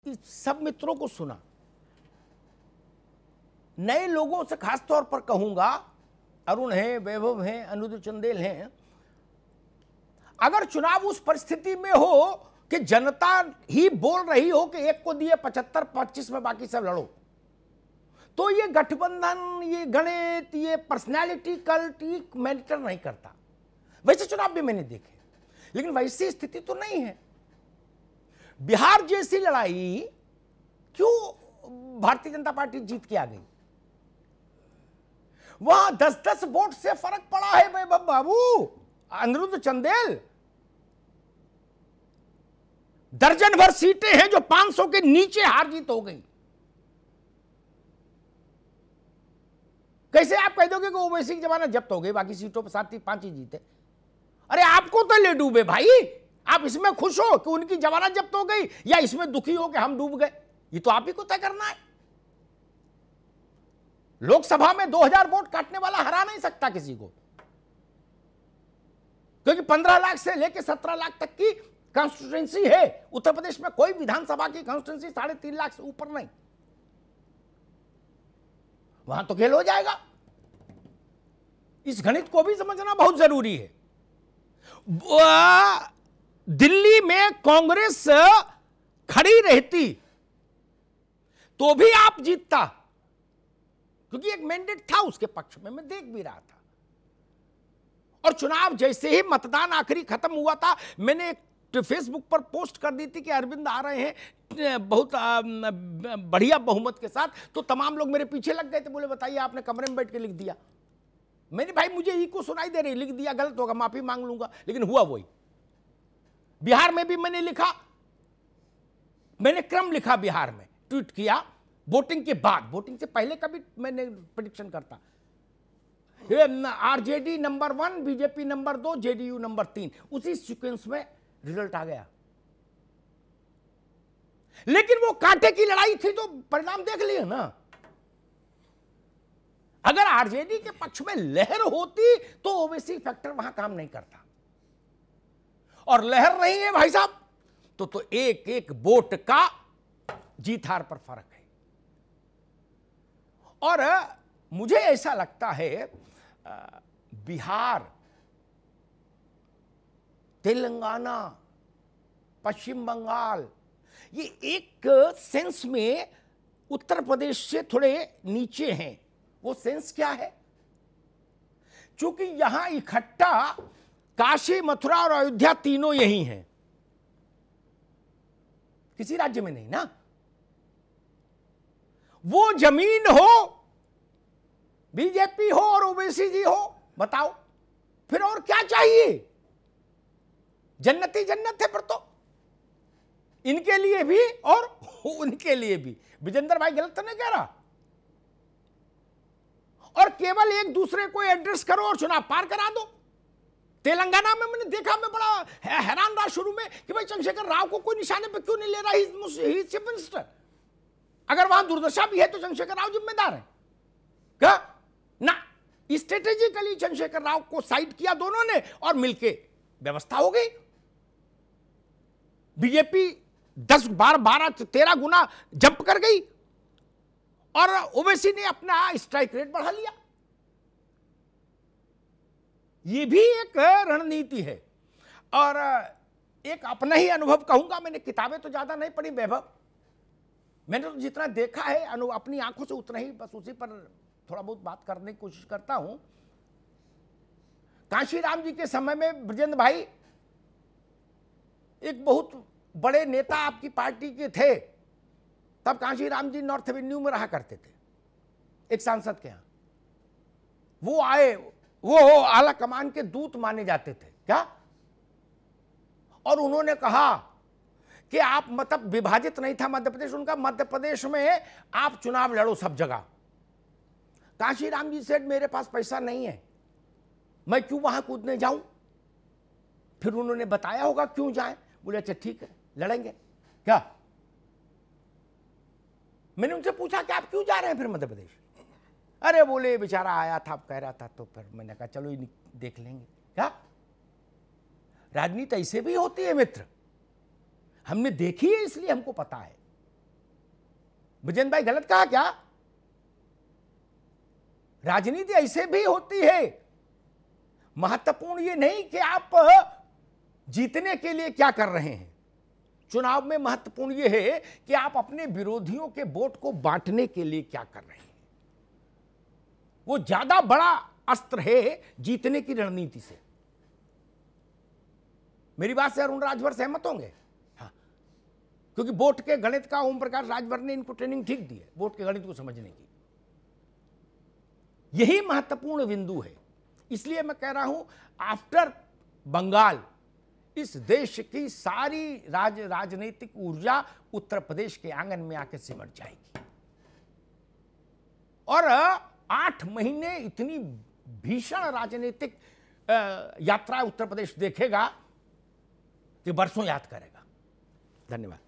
इस सब मित्रों को सुना, नए लोगों से खास तौर पर कहूंगा, अरुण है, वैभव है, अनुरुद्ध चंदेल हैं, अगर चुनाव उस परिस्थिति में हो कि जनता ही बोल रही हो कि एक को दिए 75-25 में बाकी सब लड़ो, तो ये गठबंधन, ये गणित, ये पर्सनैलिटी कल्ट मैटर नहीं करता। वैसे चुनाव भी मैंने देखे, लेकिन वैसी स्थिति तो नहीं है। बिहार जैसी लड़ाई क्यों भारतीय जनता पार्टी जीत के आ गई? वहां 10-10 वोट से फर्क पड़ा है वैभव बाबू, अनुरुद्ध चंदेल। दर्जन भर सीटें हैं जो 500 के नीचे हार जीत हो गई। कैसे आप कह दोगे कि ओवैसी की जमानत जब्त हो गई, बाकी सीटों पर 7-5 ही जीते? अरे आपको तो ले डूबे भाई, आप इसमें खुश हो कि उनकी जमानत जब्त हो गई, या इसमें दुखी हो कि हम डूब गए? ये तो आप ही को तय करना है। लोकसभा में 2000 वोट काटने वाला हरा नहीं सकता किसी को, क्योंकि 15 लाख से लेकर 17 लाख तक की कॉन्स्टिट्यूएंसी है उत्तर प्रदेश में। कोई विधानसभा की कॉन्स्टिट्यूएंसी 3.5 लाख से ऊपर नहीं, वहां तो खेल हो जाएगा। इस गणित को भी समझना बहुत जरूरी है। दिल्ली में कांग्रेस खड़ी रहती तो भी आप जीतता, क्योंकि एक मैंडेट था उसके पक्ष में, मैं देख भी रहा था। और चुनाव जैसे ही मतदान आखिरी खत्म हुआ था, मैंने एक फेसबुक पर पोस्ट कर दी थी कि अरविंद आ रहे हैं बहुत बढ़िया बहुमत के साथ, तो तमाम लोग मेरे पीछे लग गए थे, बोले बताइए आपने कमरे में बैठ के लिख दिया। मैंने भाई मुझे इको सुनाई दे रही, लिख दिया, गलत होगा माफी मांग लूंगा, लेकिन हुआ वही। बिहार में भी मैंने लिखा, मैंने क्रम लिखा, बिहार में ट्वीट किया वोटिंग के बाद, वोटिंग से पहले कभी मैंने प्रेडिक्शन करता, RJD number 1, BJP number 2, JDU number 3, उसी सीक्वेंस में रिजल्ट आ गया। लेकिन वो कांटे की लड़ाई थी तो परिणाम देख लिए ना। अगर आरजेडी के पक्ष में लहर होती तो ओवैसी फैक्टर वहां काम नहीं करता, और लहर नहीं है भाई साहब, तो एक एक वोट का जीत हार पर फर्क है। और मुझे ऐसा लगता है बिहार, तेलंगाना, पश्चिम बंगाल, ये एक सेंस में उत्तर प्रदेश से थोड़े नीचे हैं। वो सेंस क्या है? क्योंकि यहां इकट्ठा काशी, मथुरा और अयोध्या तीनों यही हैं, किसी राज्य में नहीं ना। वो जमीन हो, बीजेपी हो और ओवैसी जी हो, बताओ फिर और क्या चाहिए? जन्नत ही जन्नत है फिर तो, इनके लिए भी और उनके लिए भी। विजेंद्र भाई गलत तो नहीं कह रहा। और केवल एक दूसरे को एड्रेस करो और चुनाव पार करा दो। तेलंगाना में मैंने देखा, मैं बड़ा हैरान रहा शुरू में कि भाई चंद्रशेखर राव को कोई निशाने पे क्यों नहीं ले रहा, ही चीफ मिनिस्टर। अगर वहां दुर्दशा भी है तो चंद्रशेखर राव जिम्मेदार है क्या? ना, स्ट्रेटेजिकली चंद्रशेखर राव को साइड किया दोनों ने और मिलके व्यवस्था हो गई। बीजेपी 10, 12, 13 गुना जंप कर गई और ओवैसी ने अपना स्ट्राइक रेट बढ़ा लिया। यह भी एक रणनीति है। और एक अपना ही अनुभव कहूंगा, मैंने किताबें तो ज्यादा नहीं पढ़ी वैभव, मैंने तो जितना देखा है अपनी आंखों से उतना ही, बस उसी पर थोड़ा बहुत बात करने की कोशिश करता हूं। कांशीराम जी के समय में ब्रजेंद्र भाई एक बहुत बड़े नेता आपकी पार्टी के थे, तब कांशीराम जी नॉर्थ एवेन्यू में रहा करते थे एक सांसद के यहां। वो आए, वो आला कमान के दूत माने जाते थे क्या, और उन्होंने कहा कि आप, मतलब विभाजित नहीं था मध्य प्रदेश उनका, मध्य प्रदेश में आप चुनाव लड़ो सब जगह। कांशीराम जी सेठ मेरे पास पैसा नहीं है, मैं क्यों वहां कूदने जाऊं। फिर उन्होंने बताया होगा क्यों जाएं, बोले अच्छा ठीक है लड़ेंगे क्या। मैंने उनसे पूछा कि आप क्यों जा रहे हैं फिर मध्य प्रदेश। अरे बोले बेचारा आया था, कह रहा था, तो फिर मैंने कहा चलो देख लेंगे क्या। राजनीति ऐसे भी होती है मित्र, हमने देखी है इसलिए हमको पता है। विजेंद्र भाई गलत कहा क्या? राजनीति ऐसे भी होती है। महत्वपूर्ण ये नहीं कि आप जीतने के लिए क्या कर रहे हैं, चुनाव में महत्वपूर्ण ये है कि आप अपने विरोधियों के वोट को बांटने के लिए क्या कर रहे हैं। वो ज्यादा बड़ा अस्त्र है जीतने की रणनीति से। मेरी बात से अरुण राजभर सहमत होंगे? हाँ, क्योंकि वोट के गणित का ओम प्रकाश राजभर ने इनको ट्रेनिंग ठीक दी है, वोट के गणित को समझने की। यही महत्वपूर्ण बिंदु है। इसलिए मैं कह रहा हूं, आफ्टर बंगाल इस देश की सारी राजनीतिक ऊर्जा उत्तर प्रदेश के आंगन में आके सिमट जाएगी। और 8 महीने इतनी भीषण राजनीतिक यात्रा उत्तर प्रदेश देखेगा कि बरसों याद करेगा। धन्यवाद।